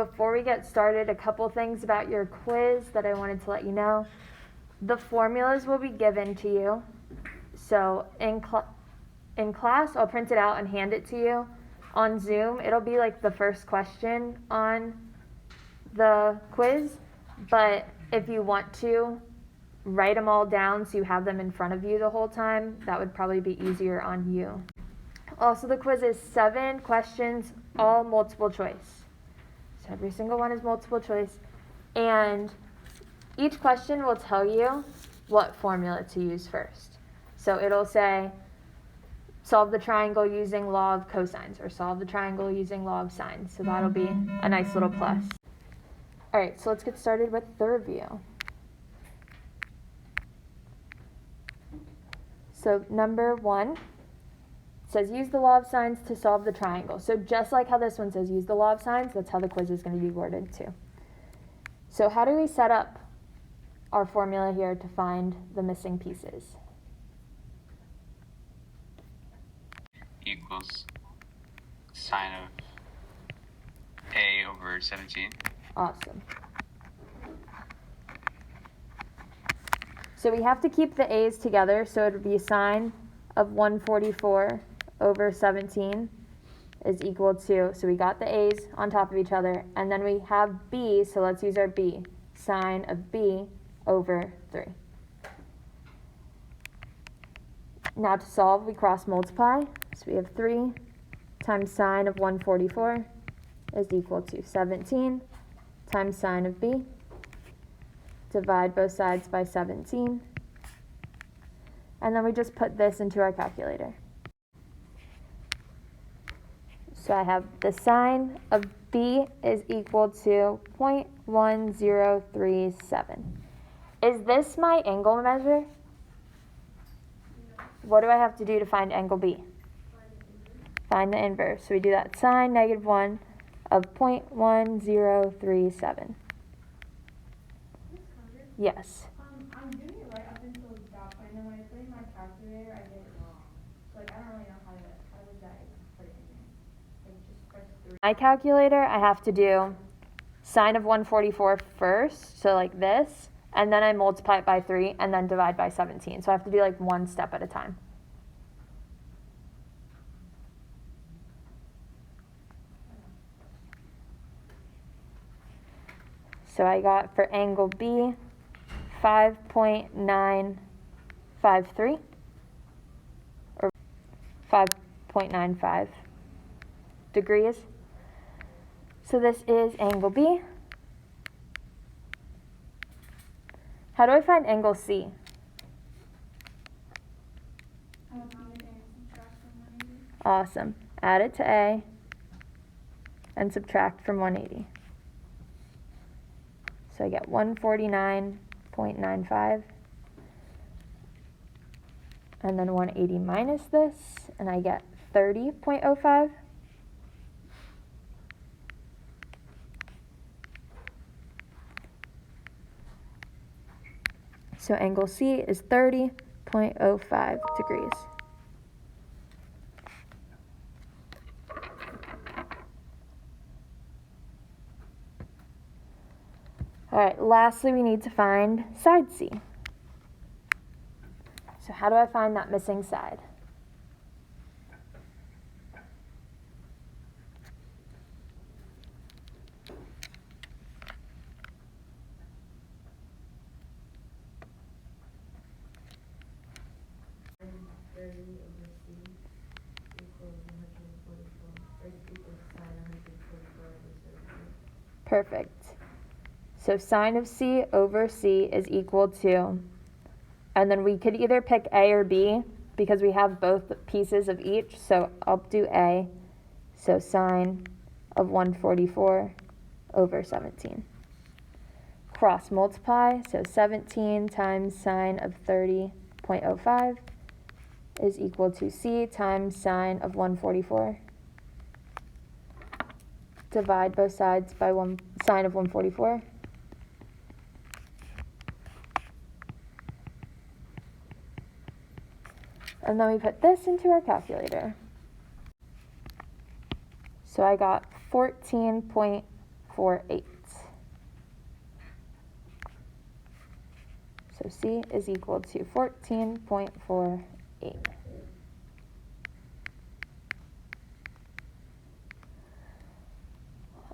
before we get started, a couple things about your quiz that I wanted to let you know. The formulas will be given to you. So in class, I'll print it out and hand it to you. On Zoom, it'll be like the first question on the quiz, but if you want to, write them all down so you have them in front of you the whole time. That would probably be easier on you. Also, the quiz is 7 questions, all multiple choice. So every single one is multiple choice. And each question will tell you what formula to use first. So it'll say, solve the triangle using law of cosines, or solve the triangle using law of sines. So that'll be a nice little plus. All right, so let's get started with the review. So number 1 says use the law of sines to solve the triangle. So just like how this one says use the law of sines, that's how the quiz is going to be worded too. So how do we set up our formula here to find the missing pieces? Equals sine of a over 17. Awesome. So we have to keep the a's together, so it would be sine of 144 over 17 is equal to, so we got the a's on top of each other, and then we have b, so let's use our b, sine of b over 3. Now to solve, we cross multiply, so we have 3 times sine of 144 is equal to 17 times sine of b. Divide both sides by 17. And then we just put this into our calculator. So I have the sine of b is equal to 0.1037. Is this my angle measure? What do I have to do to find angle b? Find the inverse. So we do that, sine -1 of 0.1037. Yes. I'm doing it right up until that point, and then when I put in my calculator, I get it wrong. So like, I don't really know how does that even put it in there? Like, just press 3. My calculator, I have to do sine of 144 first, so like this, and then I multiply it by 3, and then divide by 17. So I have to do like one step at a time. So I got for angle B 5.953 or 5.95 degrees. So this is angle B. How do I find angle C? Awesome. Add it to A and subtract from 180. So I get 149.95, and then 180 minus this, and I get 30.05. So angle C is 30.05 degrees. All right, lastly, we need to find side C. So how do I find that missing side? Perfect. So sine of C over C is equal to, and then we could either pick A or B because we have both pieces of each. So I'll do A. So sine of 144 over 17. Cross multiply, so 17 times sine of 30.05 is equal to C times sine of 144. Divide both sides by sine of 144. And then we put this into our calculator. So I got 14.5 14.48. So C is equal to 14.48.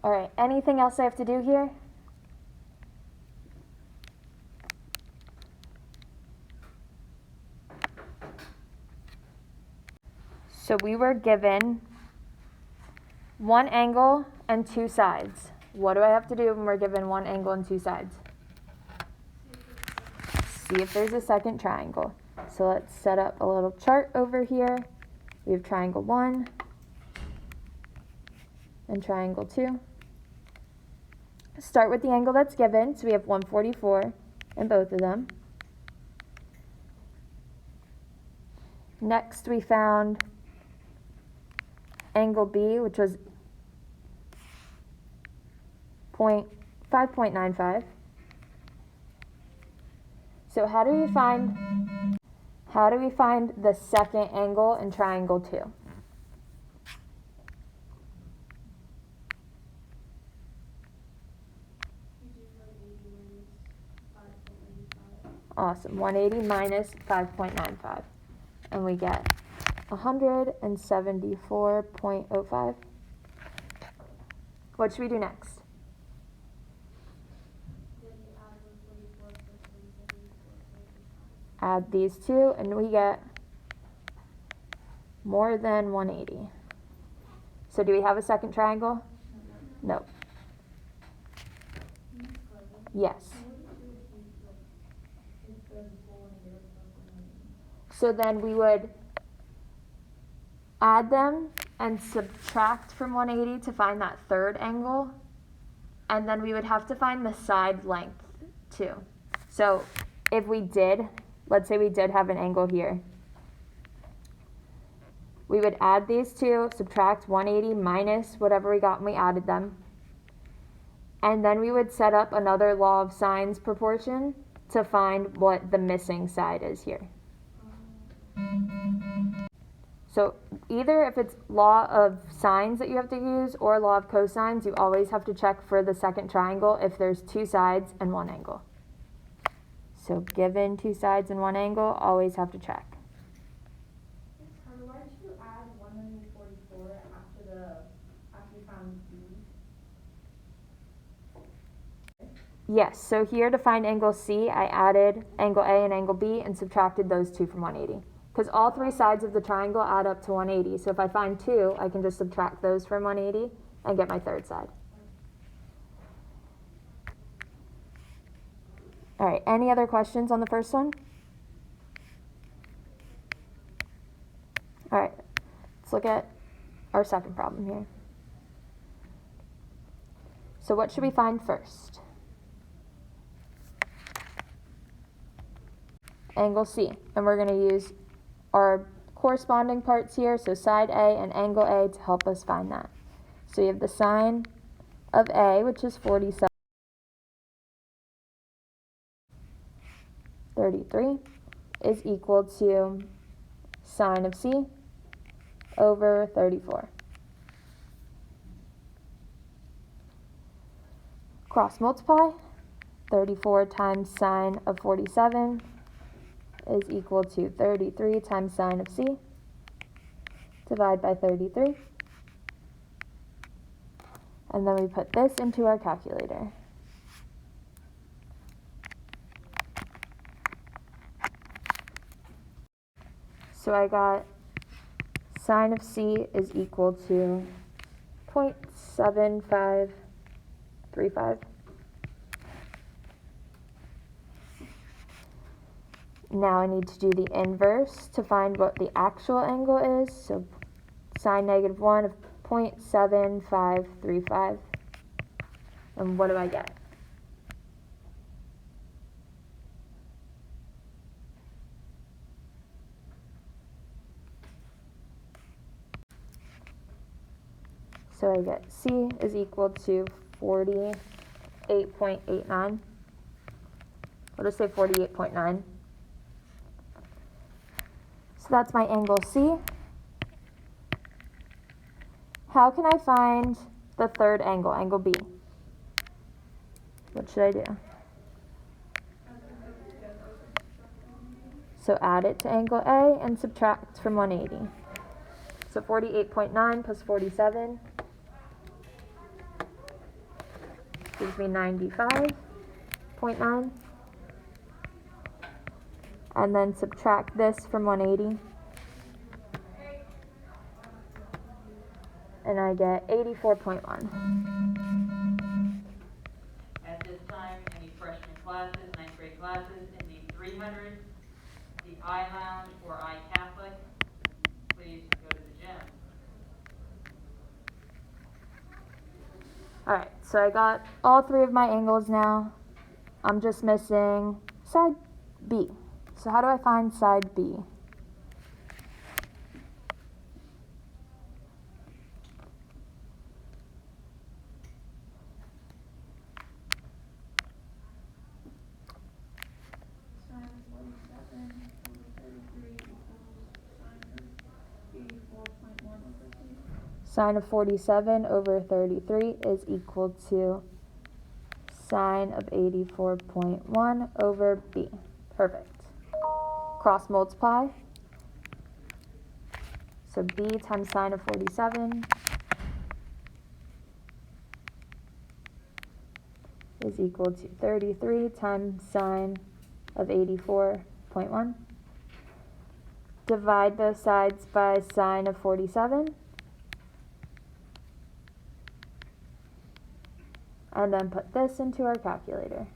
All right, anything else I have to do here? So we were given one angle and two sides. What do I have to do when we're given one angle and two sides? See if there's a second triangle. So let's set up a little chart over here. We have triangle 1 and triangle 2. Start with the angle that's given. So we have 144 in both of them. Next we found angle B, which was 5.95. So how do we find the second angle in triangle 2? Awesome. 180 minus 5.95. And we get 174.05. What should we do next? Add these two, and we get more than 180. So do we have a second triangle? No. Yes. So then we would add them and subtract from 180 to find that third angle. And then we would have to find the side length too. So if we did, let's say we did have an angle here. We would add these two, subtract 180 minus whatever we got when we added them. And then we would set up another law of sines proportion to find what the missing side is here. So either if it's law of sines that you have to use or law of cosines, you always have to check for the second triangle if there's two sides and one angle. So given two sides and one angle, always have to check. Why did you add 144 after you found B? Yes, so here to find angle C, I added angle A and angle B and subtracted those two from 180. Because all three sides of the triangle add up to 180. So if I find two, I can just subtract those from 180 and get my third side. All right, any other questions on the first one? All right, let's look at our second problem here. So what should we find first? Angle C, and we're going to use our corresponding parts here, so side A and angle A to help us find that. So we have the sine of A, which is 47. 33 is equal to sine of C over 34. Cross multiply. 34 times sine of 47 is equal to 33 times sine of C. Divide by 33. And then we put this into our calculator. So I got sine of C is equal to 0.7535. Now I need to do the inverse to find what the actual angle is. So sine negative 1 of 0.7535. And what do I get? So I get C is equal to 48.89. I'll just say 48.9. So that's my angle C. How can I find the third angle, angle B? What should I do? So add it to angle A and subtract from 180. So 48.9 plus 47 gives me 95.9. And then subtract this from 180. And I get 84.1. At this time, any freshman classes, ninth grade classes in the 300, the I Lounge or I Catholic, please go to the gym. Alright, so I got all three of my angles now. I'm just missing side B. So how do I find side B? Sine of 47 over 33 equals sine of 84.1 over 2. Sine of 47 over 33 is equal to sine of 84.1 over B. Perfect. Cross multiply. So B times sine of 47 is equal to 33 times sine of 84.1. Divide both sides by sine of 47. And then put this into our calculator.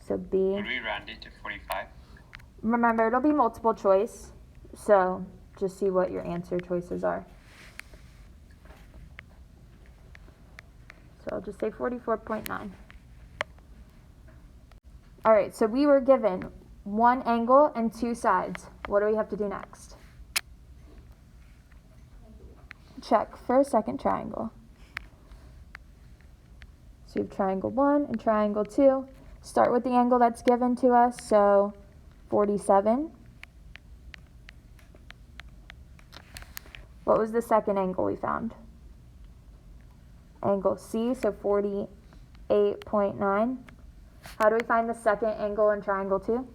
So B, Would we round it to 45? remember it'll be multiple choice, so just see what your answer choices are. So I'll just say 44.9. Alright, so we were given one angle and two sides. What do we have to do next? Check for a second triangle. So we have triangle 1 and triangle 2. Start with the angle that's given to us, so 47. What was the second angle we found? Angle C, so 48.9. How do we find the second angle in triangle 2?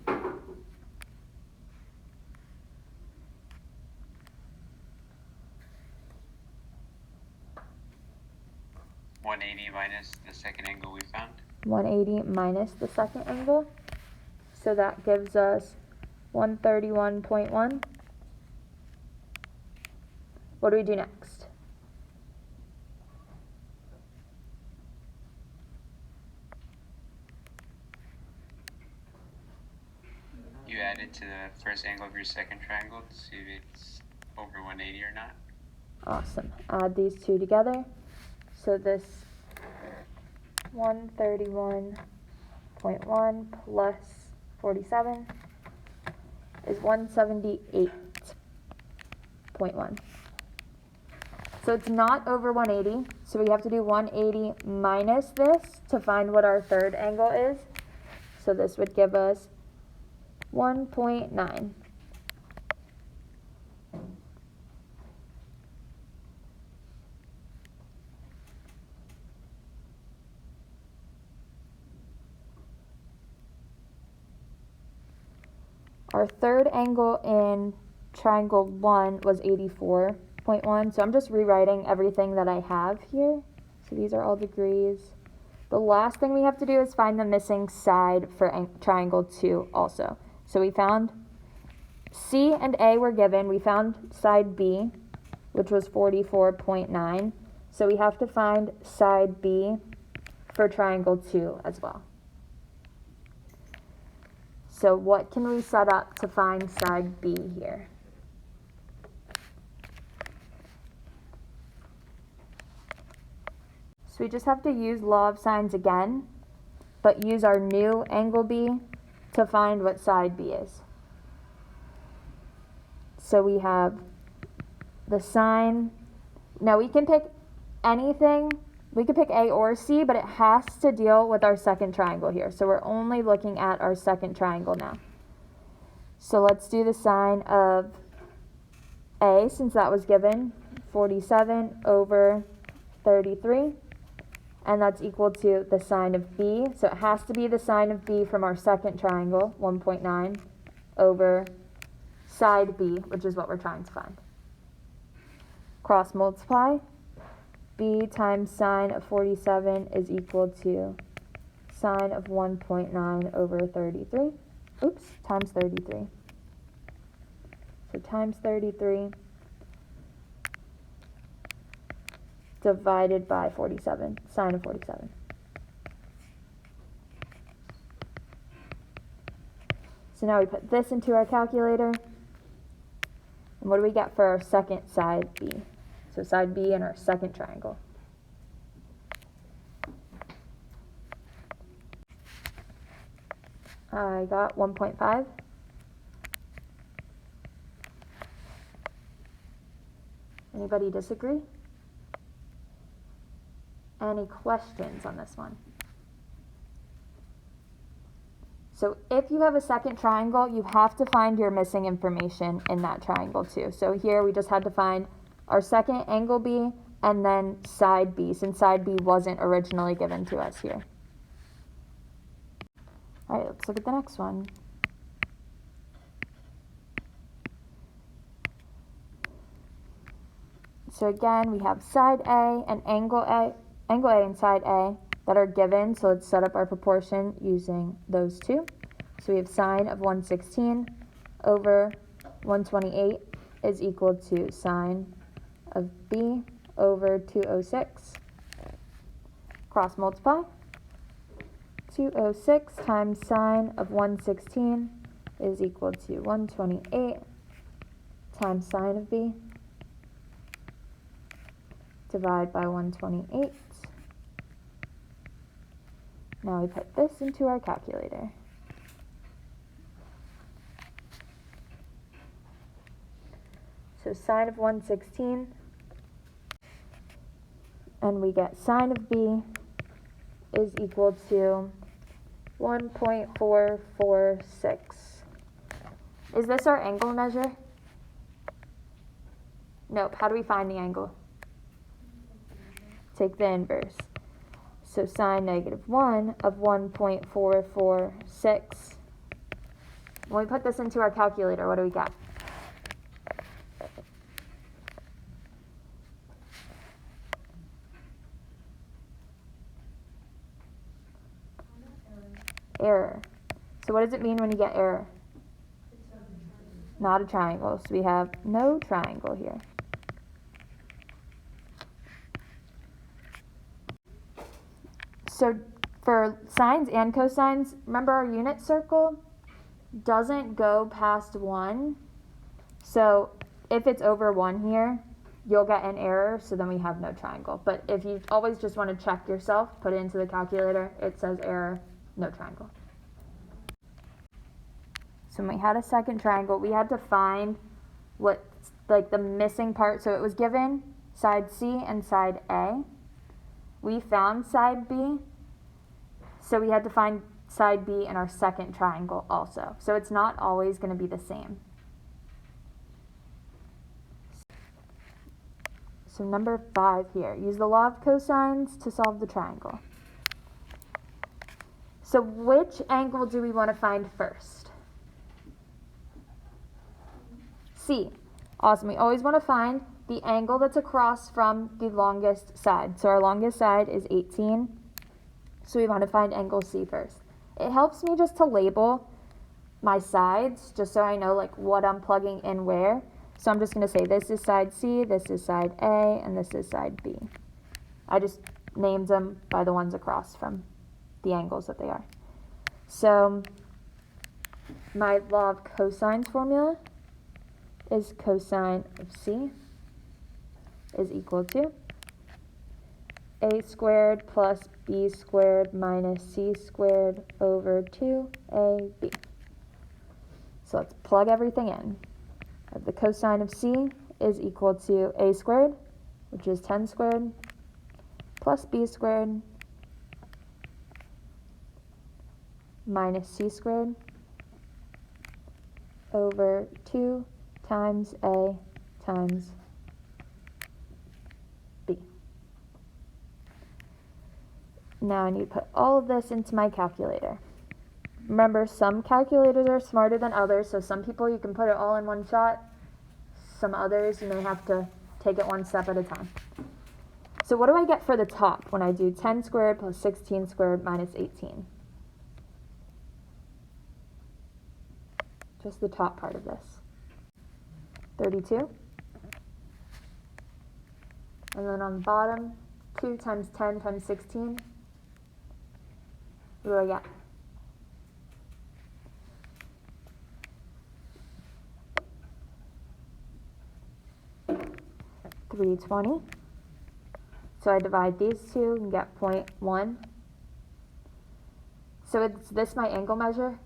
180 minus the second angle we found. 180 minus the second angle. So that gives us 131.1. What do we do next? You add it to the first angle of your second triangle to see if it's over 180 or not. Awesome. Add these two together. So this 131.1 plus 47 is 178.1. So it's not over 180, so we have to do 180 minus this to find what our third angle is. So this would give us 1.9. Our third angle in triangle 1 was 84.1, so I'm just rewriting everything that I have here. So these are all degrees. The last thing we have to do is find the missing side for triangle 2 also. So we found C and A were given. We found side B, which was 44.9. So we have to find side B for triangle 2 as well. So what can we set up to find side B here? So we just have to use law of sines again, but use our new angle B to find what side B is. So we have the sine. Now we can pick anything. We could pick A or C, but it has to deal with our second triangle here. So we're only looking at our second triangle now. So let's do the sine of A, since that was given, 47 over 33, and that's equal to the sine of b. So it has to be the sine of b from our second triangle, 1.9, over side b, which is what we're trying to find. Cross multiply. B times sine of 47 is equal to sine of 1.9 over 33. Oops, times 33. So times 33 divided by 47, sine of 47. So now we put this into our calculator. And what do we get for our second side B? So side B in our second triangle. I got 1.5. Anybody disagree? Any questions on this one? So if you have a second triangle, you have to find your missing information in that triangle too. So here we just had to find our second angle B and then side B, since side B wasn't originally given to us here. All right, let's look at the next one. So again, we have side A and angle A and side A that are given. So let's set up our proportion using those two. So we have sine of 116 over 128 is equal to sine of B over 206. Cross multiply. 206 times sine of 116 is equal to 128 times sine of B. Divide by 128. Now we put this into our calculator. So sine of 116, and we get sine of B is equal to 1.446. Is this our angle measure? Nope. How do we find the angle? Take the inverse. So sine -1 of 1.446. When we put this into our calculator, what do we get? Error. So what does it mean when you get error? Not a triangle. So we have no triangle here. So for sines and cosines, remember our unit circle doesn't go past 1. So if it's over 1 here, you'll get an error, so then we have no triangle. But if you always just want to check yourself, put it into the calculator, it says error, no triangle. So when we had a second triangle, we had to find what, like, the missing part. So it was given side C and side A. We found side B, so we had to find side B in our second triangle also. So it's not always going to be the same. So number 5 here, use the law of cosines to solve the triangle. So which angle do we want to find first? C. Awesome. We always want to find the angle that's across from the longest side. So our longest side is 18. So we want to find angle C first. It helps me just to label my sides, just so I know like what I'm plugging in where. So I'm just going to say this is side C, this is side A, and this is side B. I just named them by the ones across from the angles that they are. So my law of cosines formula is cosine of C is equal to a squared plus b squared minus c squared over 2ab. So let's plug everything in. The cosine of C is equal to a squared, which is 10 squared, plus b squared minus c squared over 2 times a times b. Now I need to put all of this into my calculator. Remember, some calculators are smarter than others, so some people you can put it all in one shot. Some others you may have to take it one step at a time. So what do I get for the top when I do 10 squared plus 16 squared minus 18? Just the top part of this. 32. And then on the bottom, 2 times 10 times 16. What do I get? 320. So I divide these two and get 0.1. So is this my angle measure?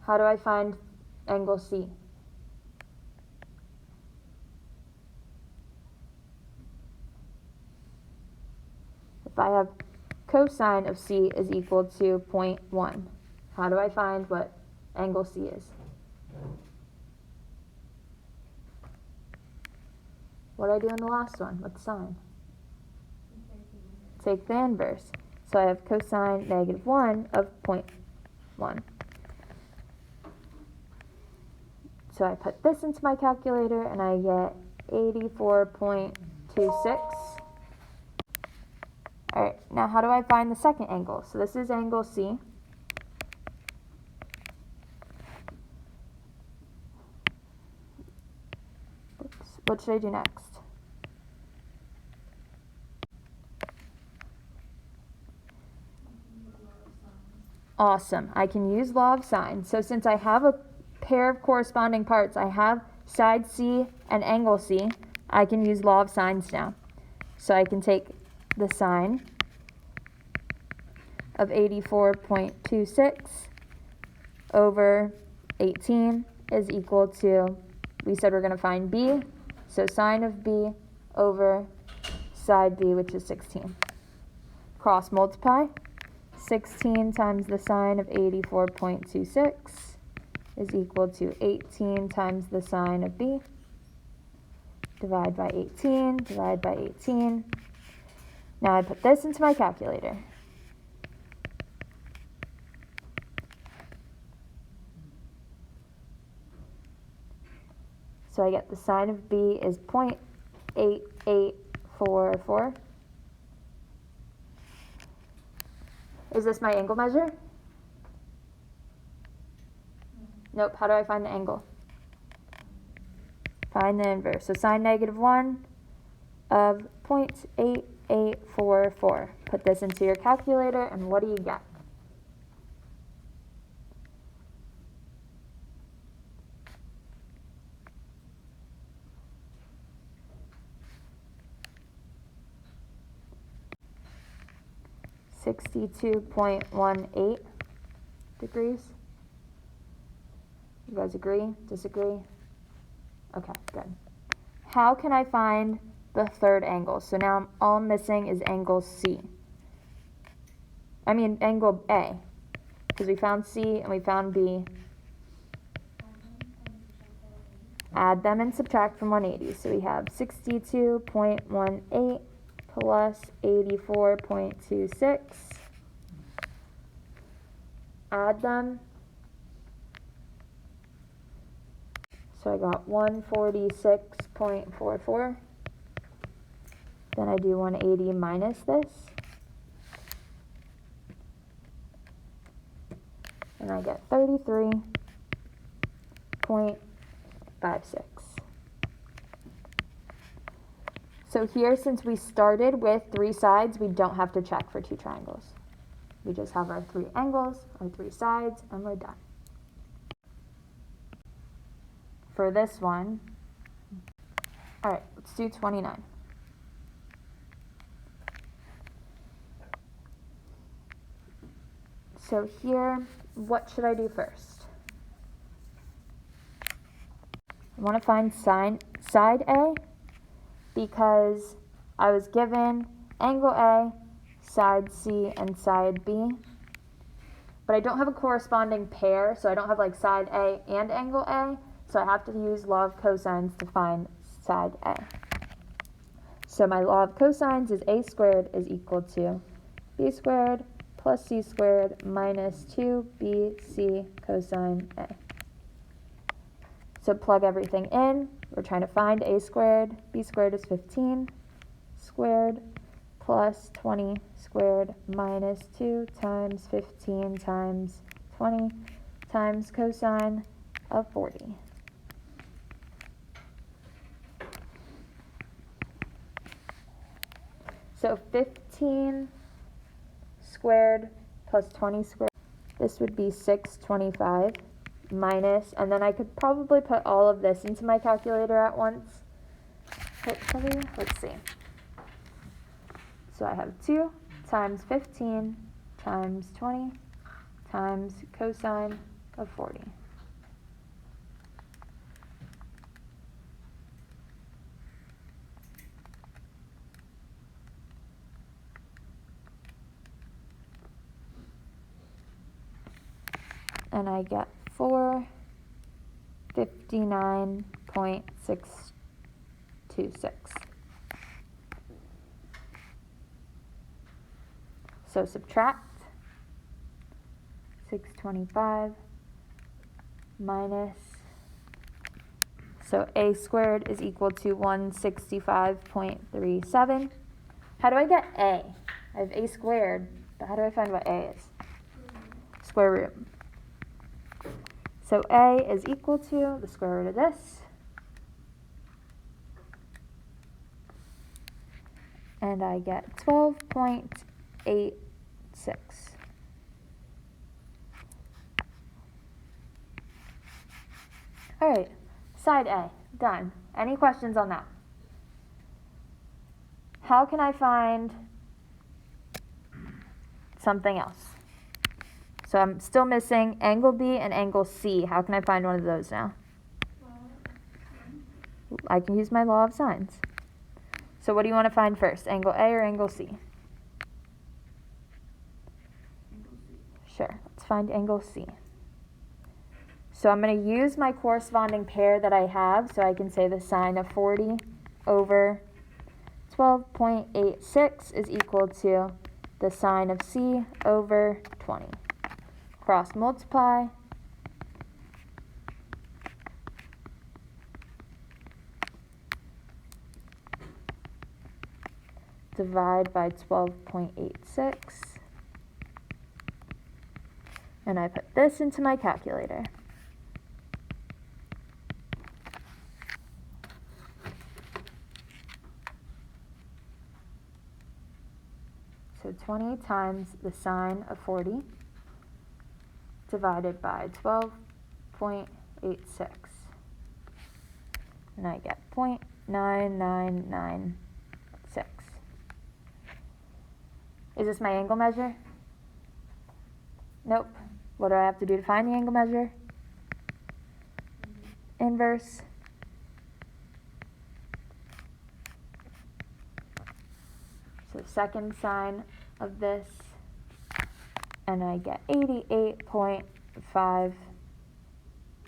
How do I find angle C? If I have cosine of C is equal to 0.1, how do I find what angle C is? What did I do in the last one with sine? Take the inverse. So I have cosine -1 of 0.1. So I put this into my calculator and I get 84.26. Alright, now how do I find the second angle? So this is angle C. Oops. What should I do next? Awesome. I can use law of sine. So since I have a pair of corresponding parts, I have side C and angle C, I can use law of sines now. So I can take the sine of 84.26 over 18 is equal to, we said we're going to find B, so sine of B over side B, which is 16. Cross multiply. 16 times the sine of 84.26 is equal to 18 times the sine of B. Divide by 18, divide by 18. Now I put this into my calculator. So I get the sine of B is 0.8844. Is this my angle measure? Nope. How do I find the angle? Find the inverse. So sine -1 of 0.8844. Put this into your calculator, and what do you get? (62.18 degrees. You guys agree? Disagree? Okay, good. How can I find the third angle? So now all I'm missing is angle C. I mean angle A, because we found C and we found B. Add them and subtract from 180. So we have 62.18 plus 84.26. Add them. So I got 146.44. Then I do 180 minus this. And I get 33.56. So here, since we started with 3 sides, we don't have to check for 2 triangles. We just have our 3 angles, our 3 sides, and we're done. For this one, all right, let's do 29. So here, what should I do first? I want to find side A, because I was given angle A, side C, and side B. But I don't have a corresponding pair, so I don't have like side A and angle A, so I have to use law of cosines to find side A. So my law of cosines is a squared is equal to b squared plus c squared minus 2bc cosine a. So plug everything in. We're trying to find a squared. B squared is 15 squared plus 20 squared minus 2 times 15 times 20 times cosine of 40. So 15 squared plus 20 squared, this would be 625 minus, and then I could probably put all of this into my calculator at once. Hopefully, let's see. So I have 2 times 15 times 20 times cosine of 40. And I get 459.626. So subtract 625 minus, so a squared is equal to 165.37. How do I get a? I have a squared, but how do I find what a is? Square root. So a is equal to the square root of this. And I get 12.86. All right, side A, done. Any questions on that? How can I find something else? So I'm still missing angle B and angle C. How can I find one of those now? I can use my law of sines. So what do you want to find first, angle A or angle C? Sure, let's find angle C. So I'm going to use my corresponding pair that I have, so I can say the sine of 40 over 12.86 is equal to the sine of C over 20. Cross multiply. Divide by 12.86. And I put this into my calculator. So 20 times the sine of 40 divided by 12.86. And I get 0.9996. Is this my angle measure? Nope. What do I have to do to find the angle measure? Inverse. So second sine of this, and I get 88.5.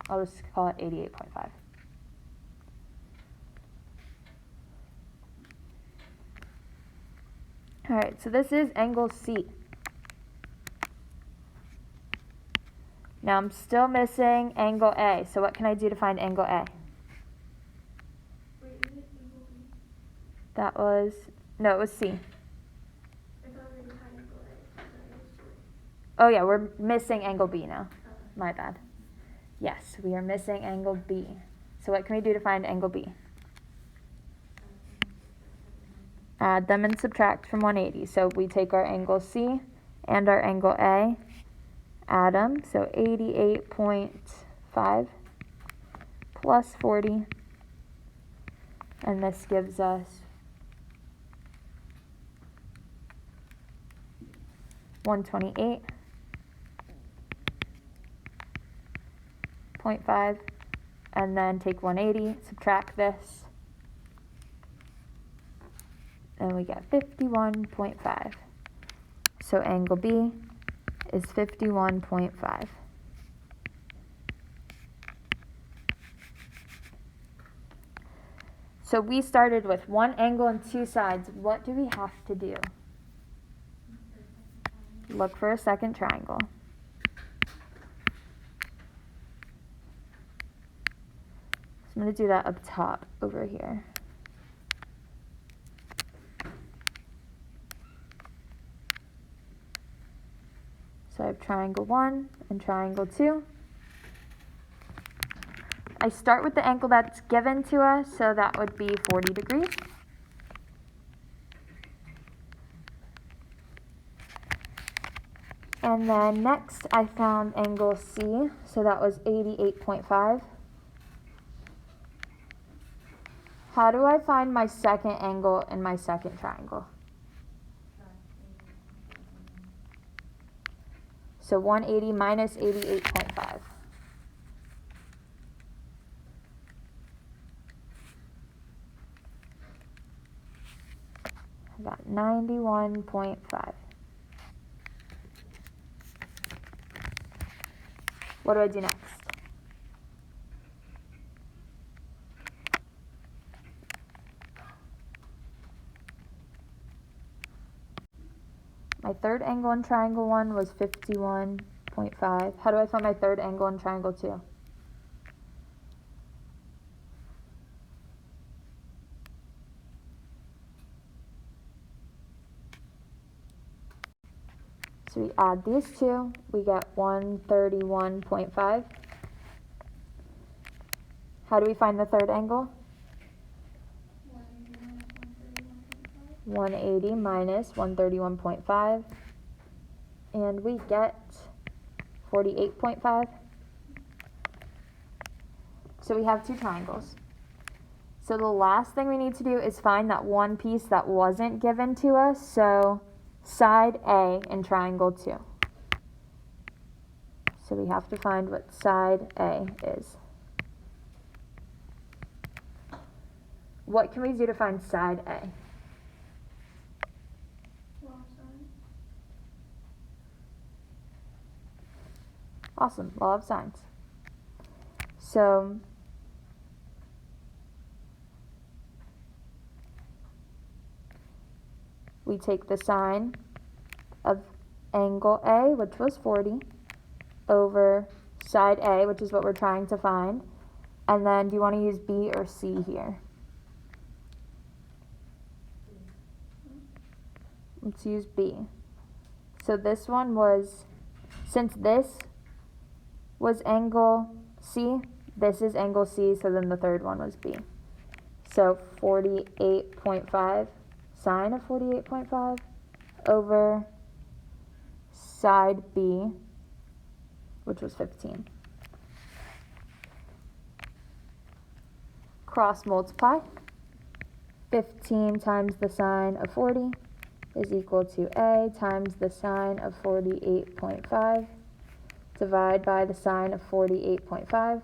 I'll just call it 88.5. All right, so this is angle C. Now I'm still missing angle A, so what can I do to find angle A? Wait, is it angle B? That was, no, it was C. I thought we were trying angle A. I thought it was C. Oh yeah, we're missing angle B now. My bad. Yes, we are missing angle B. So what can we do to find angle B? Add them and subtract from 180. So we take our angle C and our angle A, add them. So 88.5 plus 40. And this gives us 128.5. And then take 180, subtract this. And we get 51.5. So angle B is 51.5. So we started with one angle and two sides. What do we have to do? Look for a second triangle. So I'm going to do that up top over here. So I have triangle 1 and triangle 2. I start with the angle that's given to us, so that would be 40 degrees. And then next I found angle C, so that was 88.5. How do I find my second angle in my second triangle? So 180 minus 88.5. I got 91.5. What do I do next? My third angle in triangle 1 was 51.5. How do I find my third angle in triangle 2? So we add these two, we get 131.5. How do we find the third angle? 180 minus 131.5, and we get 48.5. So we have two triangles. So the last thing we need to do is find that one piece that wasn't given to us, so side A in triangle 2. So we have to find what side A is. What can we do to find side A? Awesome, law of sines. So we take the sine of angle A, which was 40, over side A, which is what we're trying to find. And then do you want to use B or C here? Let's use B. So this one was, since this was angle C, this is angle C, so then the third one was B. So 48.5, sine of 48.5 over side B, which was 15. Cross multiply. 15 times the sine of 40 is equal to A times the sine of 48.5. Divide by the sine of 48.5.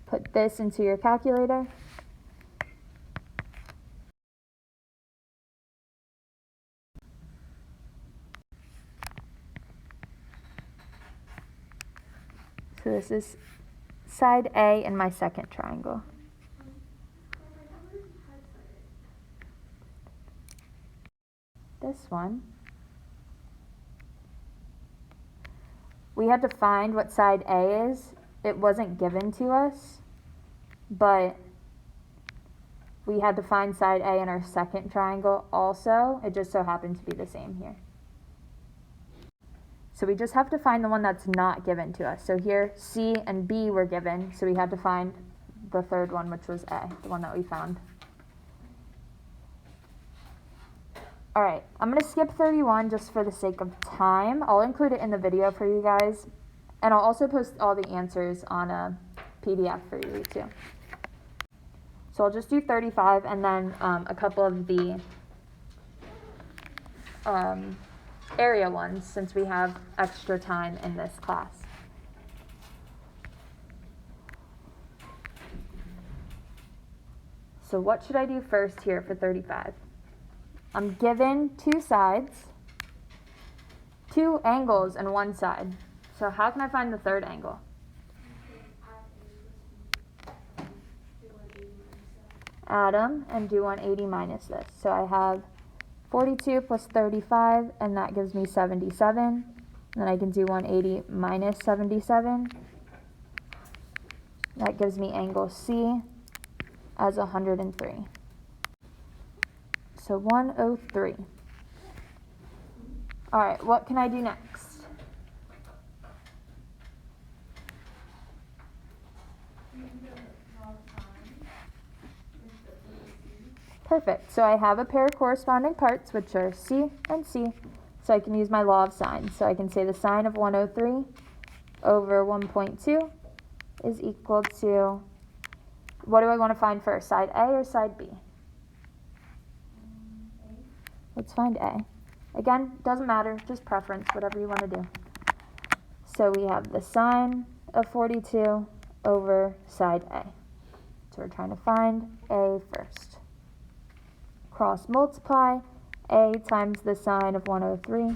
Put this into your calculator. So this is side A in my second triangle. This one, we had to find what side A is. It wasn't given to us, but we had to find side A in our second triangle also. It just so happened to be the same here. So we just have to find the one that's not given to us. So here C and B were given, so we had to find the third one, which was A, the one that we found. All right, I'm going to skip 31 just for the sake of time. I'll include it in the video for you guys, and I'll also post all the answers on a PDF for you to read too. So I'll just do 35 and then a couple of the area ones since we have extra time in this class. So what should I do first here for 35? I'm given two sides, two angles and one side. So how can I find the third angle? Add them and do 180 minus this. So I have 42 plus 35, and that gives me 77. And then I can do 180 minus 77. That gives me angle C as 103. So 103. All right, what can I do next? Perfect. So I have a pair of corresponding parts, which are C and C. So I can use my law of sines. So I can say the sine of 103 over 1.2 is equal to, what do I want to find first, side A or side B? Let's find A. Again, doesn't matter, just preference, whatever you want to do. So we have the sine of 42 over side A. So we're trying to find A first. Cross multiply, A times the sine of 103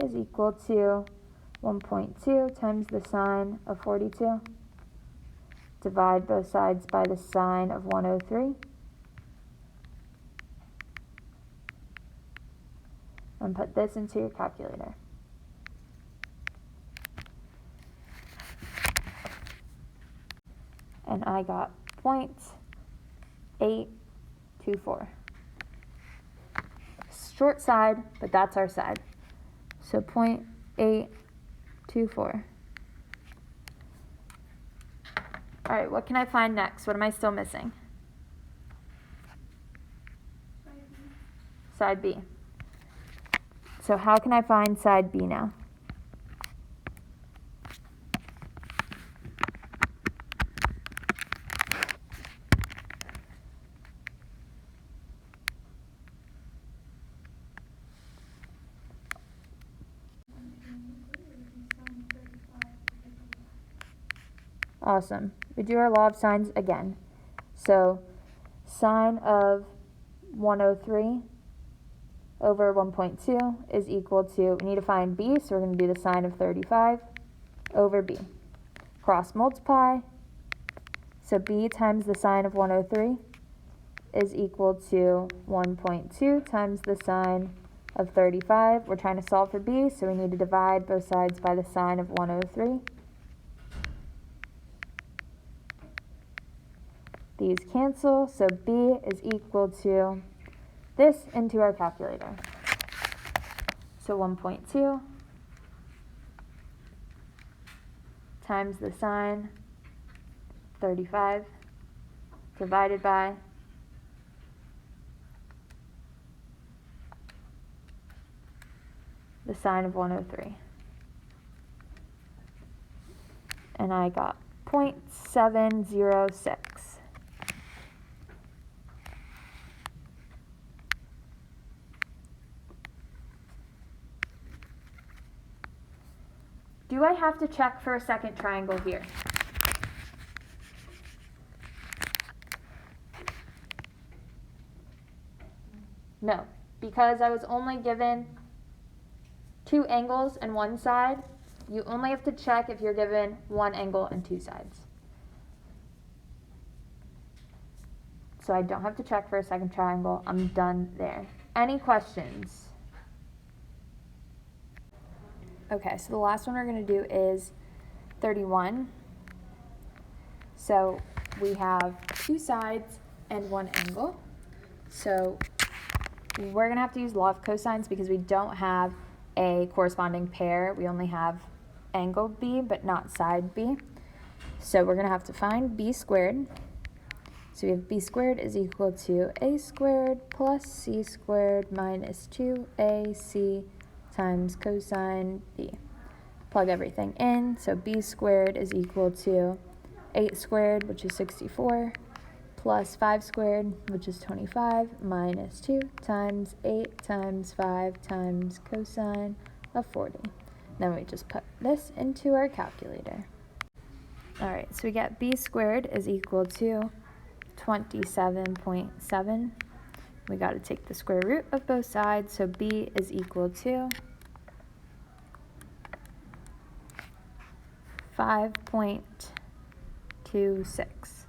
is equal to 1.2 times the sine of 42. Divide both sides by the sine of 103. And put this into your calculator. And I got 0.824. Short side, but that's our side. So 0.824. All right, what can I find next? What am I still missing? Side B. So how can I find side B now? Awesome. We do our law of sines again. So sine of 103 over 1.2 is equal to, we need to find B, so we're going to do the sine of 35 over B. Cross multiply, so B times the sine of 103 is equal to 1.2 times the sine of 35. We're trying to solve for B, so we need to divide both sides by the sine of 103. These cancel, so B is equal to this into our calculator. So 1.2 times the sine 35 divided by the sine of 103. And I got 0.706. Do I have to check for a second triangle here? No, because I was only given 2 angles and 1 side. You only have to check if you're given 1 angle and 2 sides. So I don't have to check for a second triangle. I'm done there. Any questions? Okay, so the last one we're going to do is 31. So we have 2 sides and 1 angle. So we're going to have to use law of cosines because we don't have a corresponding pair. We only have angle B, but not side B. So we're going to have to find B squared. So we have B squared is equal to A squared plus C squared minus 2AC times cosine B. Plug everything in, so B squared is equal to 8 squared, which is 64, plus 5 squared, which is 25, minus 2 times 8 times 5 times cosine of 40. Then we just put this into our calculator. All right, so we get B squared is equal to 27.7. We got to take the square root of both sides, so B is equal to 5.26.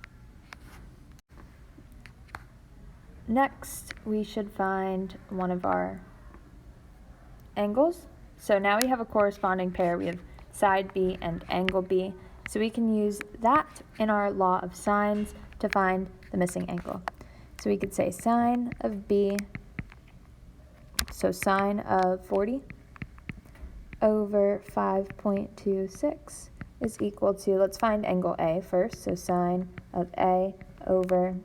Next, we should find one of our angles. So now we have a corresponding pair. We have side B and angle B. So we can use that in our law of sines to find the missing angle. So we could say sine of B, so sine of 40 over 5.26 is equal to, let's find angle A first, so sine of A over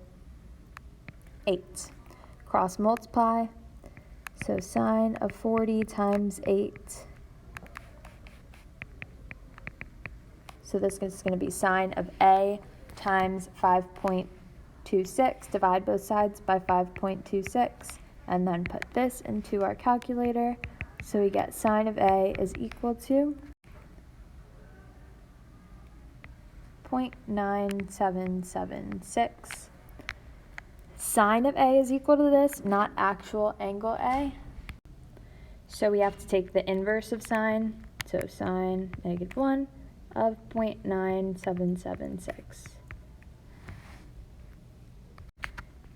8. Cross multiply, so sine of 40 times 8. So this is going to be sine of A times 5.26. Divide both sides by 5.26 and then put this into our calculator. So we get sine of A is equal to 0.9776. Sine of A is equal to this, not actual angle A. So we have to take the inverse of sine, so sine -1 of 0.9776.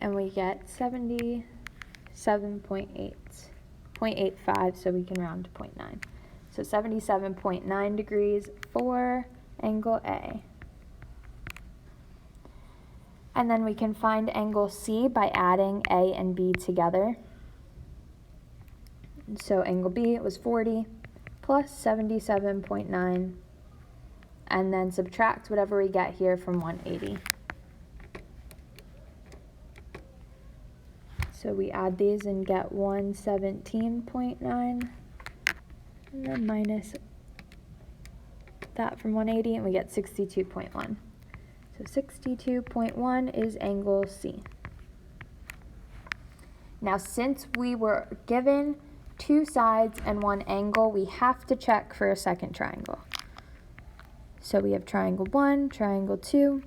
And we get 0.85, so we can round to 0.9. So 77.9 degrees for angle A. And then we can find angle C by adding A and B together. So angle B was 40 plus 77.9, and then subtract whatever we get here from 180. So we add these and get 117.9, and then minus that from 180, and we get 62.1. So 62.1 is angle C. Now, since we were given two sides and one angle, we have to check for a second triangle. So we have triangle 1, triangle 2.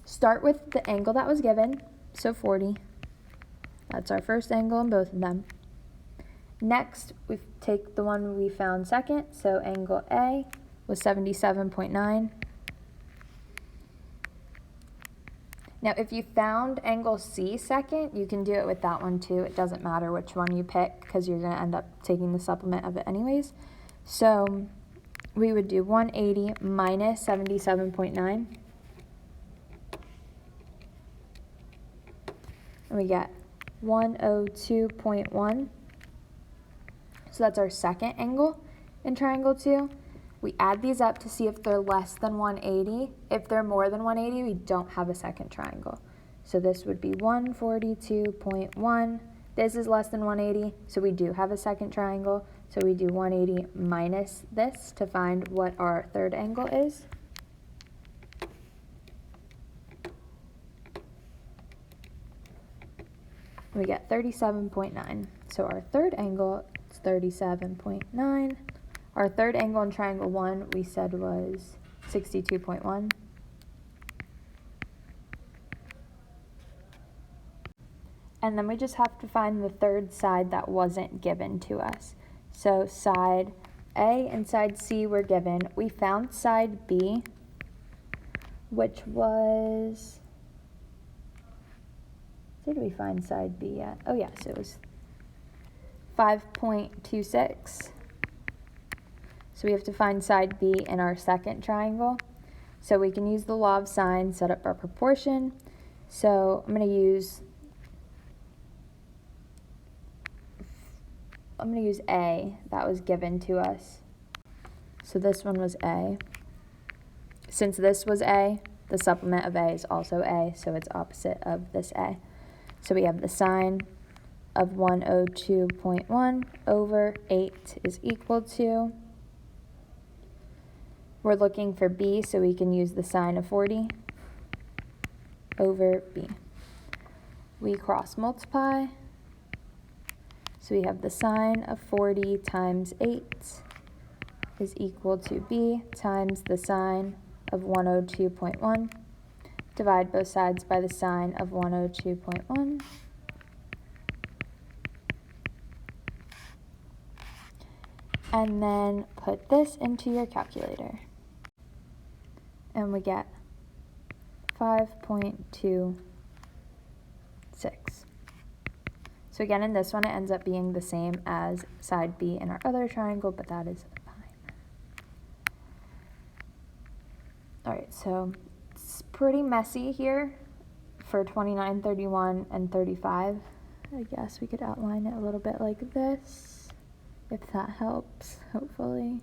Start with the angle that was given, so 40. That's our first angle in both of them. Next, we take the one we found second, so angle A was 77.9. Now, if you found angle C second, you can do it with that one too. It doesn't matter which one you pick because you're going to end up taking the supplement of it anyways. So we would do 180 minus 77.9. And we get 102.1. So that's our second angle in triangle 2. We add these up to see if they're less than 180. If they're more than 180, we don't have a second triangle. So this would be 142.1. This is less than 180, so we do have a second triangle. So we do 180 minus this to find what our third angle is. We get 37.9. So our third angle is 37.9. Our third angle in triangle 1 we said was 62.1. And then we just have to find the third side that wasn't given to us. So side A and side C were given. We found side B, which was, did we find side B yet? Oh yes, it was 5.26. So we have to find side B in our second triangle. So we can use the law of sine, set up our proportion. So I'm going to use A, that was given to us. So this one was A. Since this was A, the supplement of A is also A, so it's opposite of this A. So we have the sine of 102.1 over 8 is equal to, we're looking for B, so we can use the sine of 40 over B. We cross multiply, so we have the sine of 40 times 8 is equal to B times the sine of 102.1. Divide both sides by the sine of 102.1. And then put this into your calculator. and we get 5.26. So again, in this one, it ends up being the same as side B in our other triangle, but that is fine. All right, so it's pretty messy here for 29, 31, and 35. I guess we could outline it a little bit like this, if that helps, hopefully.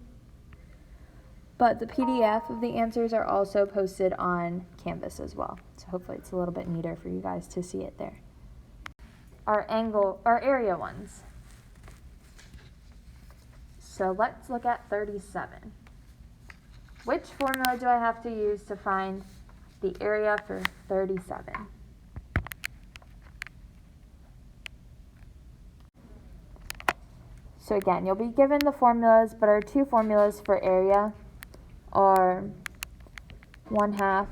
But the PDF of the answers are also posted on Canvas as well. So hopefully it's a little bit neater for you guys to see it there. Our area ones. So let's look at 37. Which formula do I have to use to find the area for 37? So again, you'll be given the formulas, but our two formulas for area are 1/2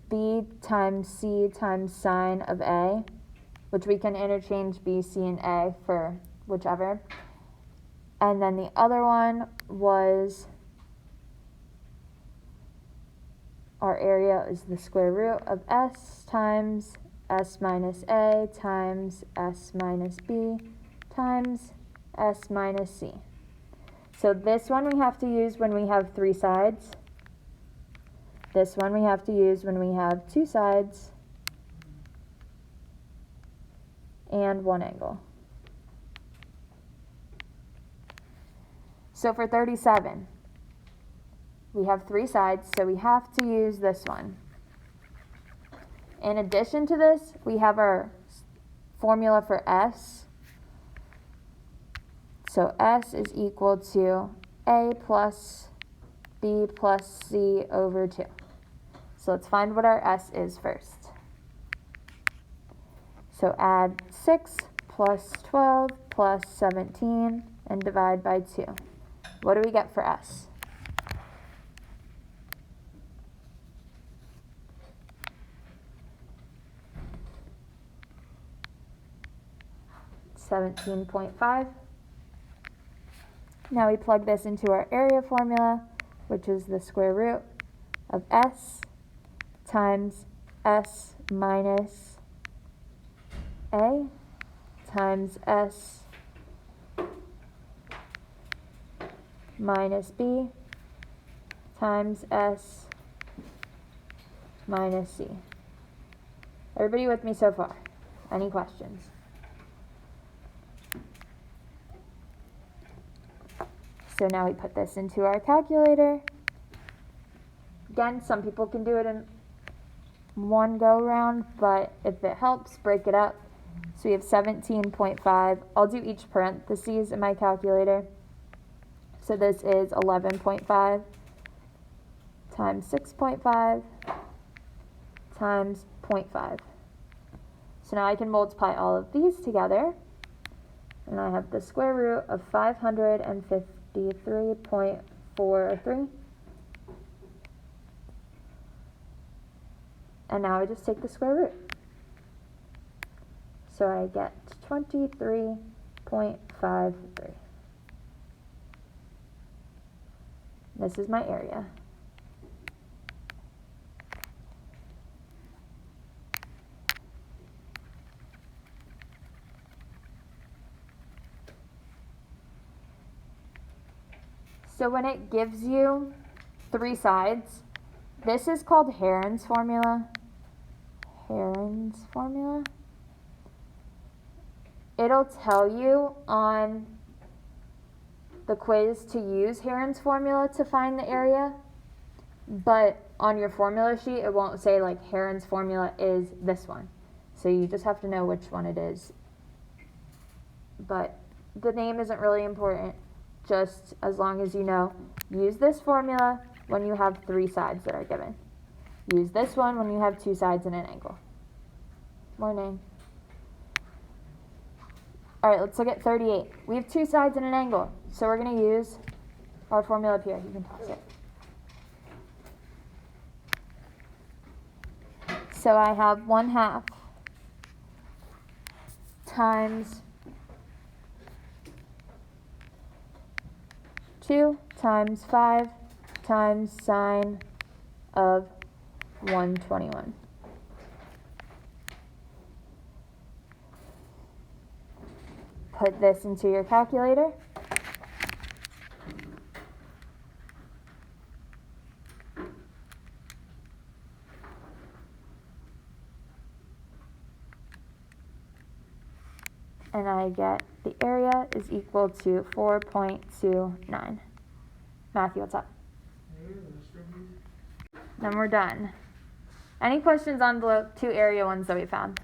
B times C times sine of A, which we can interchange B, C, and A for whichever. And then the other one was our area is the square root of S times S minus A times S minus B times S minus C. So this one we have to use when we have three sides. This one we have to use when we have two sides and one angle. So for 37, we have three sides, so we have to use this one. In addition to this, we have our formula for S. So S is equal to A plus B plus C over 2. So let's find what our S is first. So add 6 plus 12 plus 17 and divide by 2. What do we get for S? $17.5. Now we plug this into our area formula, which is the square root of S times S minus A times S minus B times S minus C. Everybody with me so far? Any questions? So now we put this into our calculator. Again, some people can do it in one go round, but if it helps, break it up. So we have 17.5. I'll do each parentheses in my calculator. So this is 11.5 times 6.5 times 0.5. So now I can multiply all of these together, and I have the square root of 553.43. And now I just take the square root. So I get 23.53. This is my area. So when it gives you three sides, this is called Heron's formula. Heron's formula. It'll tell you on the quiz to use Heron's formula to find the area, but on your formula sheet it won't say like Heron's formula is this one. So you just have to know which one it is. But the name isn't really important, just as long as you know, use this formula when you have three sides that are given. Use this one when you have two sides and an angle. Morning. All right, let's look at 38. We have two sides and an angle, so we're going to use our formula up here. You can toss it. So I have 1/2 times 2 times 5 times sine of 121. Put this into your calculator. And I get the area is equal to 4.29. Matthew, what's up? Then we're done. Any questions on the 2 area ones that we found?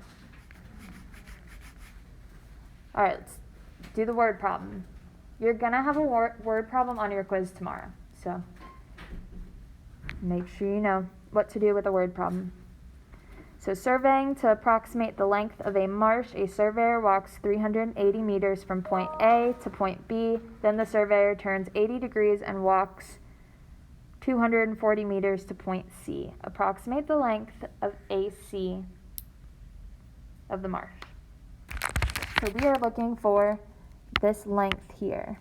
All right, let's do the word problem. You're going to have a word problem on your quiz tomorrow, so make sure you know what to do with a word problem. So surveying to approximate the length of a marsh, a surveyor walks 380 meters from point A to point B. Then the surveyor turns 80 degrees and walks 240 meters to point C. Approximate the length of AC of the marsh. So we are looking for this length here,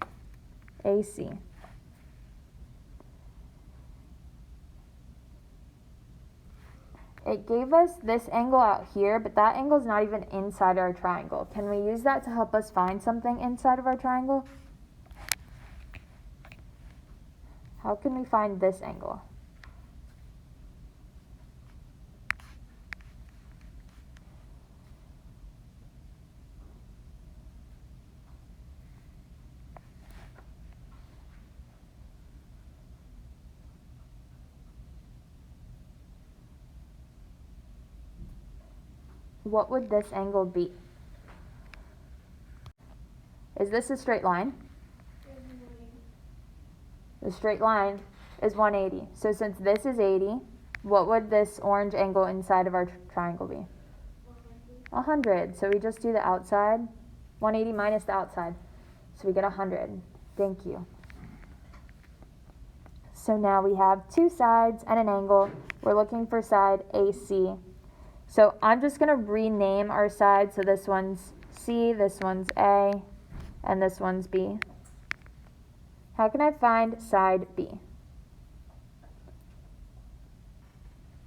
AC. It gave us this angle out here, but that angle is not even inside our triangle. Can we use that to help us find something inside of our triangle? How can we find this angle? What would this angle be? Is this a straight line? The straight line is 180. So since this is 80, what would this orange angle inside of our triangle be? 100. So we just do the outside. 180 minus the outside. So we get 100. Thank you. So now we have 2 sides and an angle. We're looking for side AC. So I'm just going to rename our sides. So this one's C, this one's A, and this one's B. How can I find side B?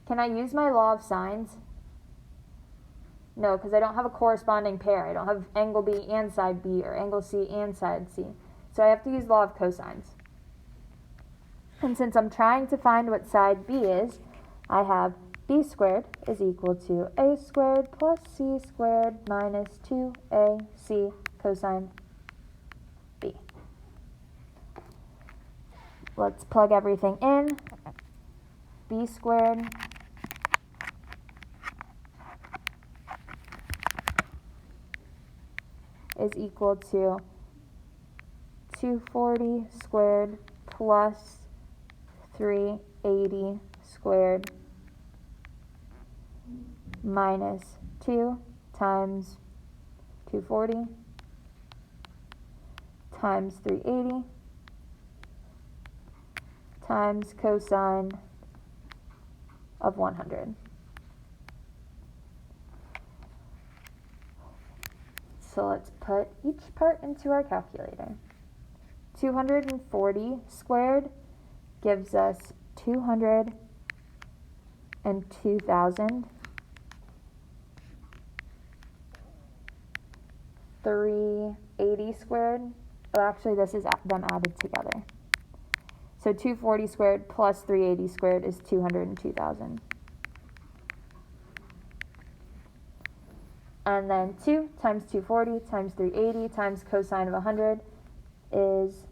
Can I use my law of sines? No, because I don't have a corresponding pair. I don't have angle B and side B, or angle C and side C. So I have to use law of cosines. And since I'm trying to find what side B is, I have B squared is equal to A squared plus C squared minus 2AC cosine B. Let's plug everything in. B squared is equal to 240 squared plus 380 squared minus 2 times 240 times 380 times cosine of 100. So let's put each part into our calculator. 240 squared gives us 202,000. 380 squared. Oh, actually, this is them added together. So 240 squared plus 380 squared is 202,000. And then 2 times 240 times 380 times cosine of 100 is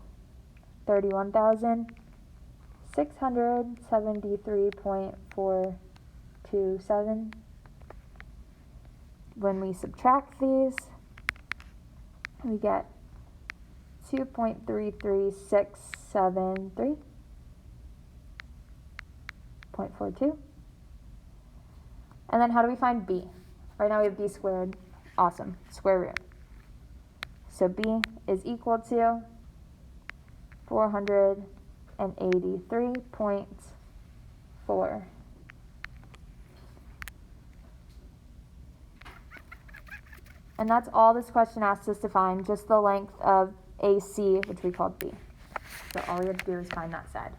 31,673.427. When we subtract these, we get 2.33673.42. And then how do we find B? Right now we have B squared. Awesome. Square root. So B is equal to 483.4. And that's all this question asks us to find, just the length of AC, which we called B. So all you have to do is find that side.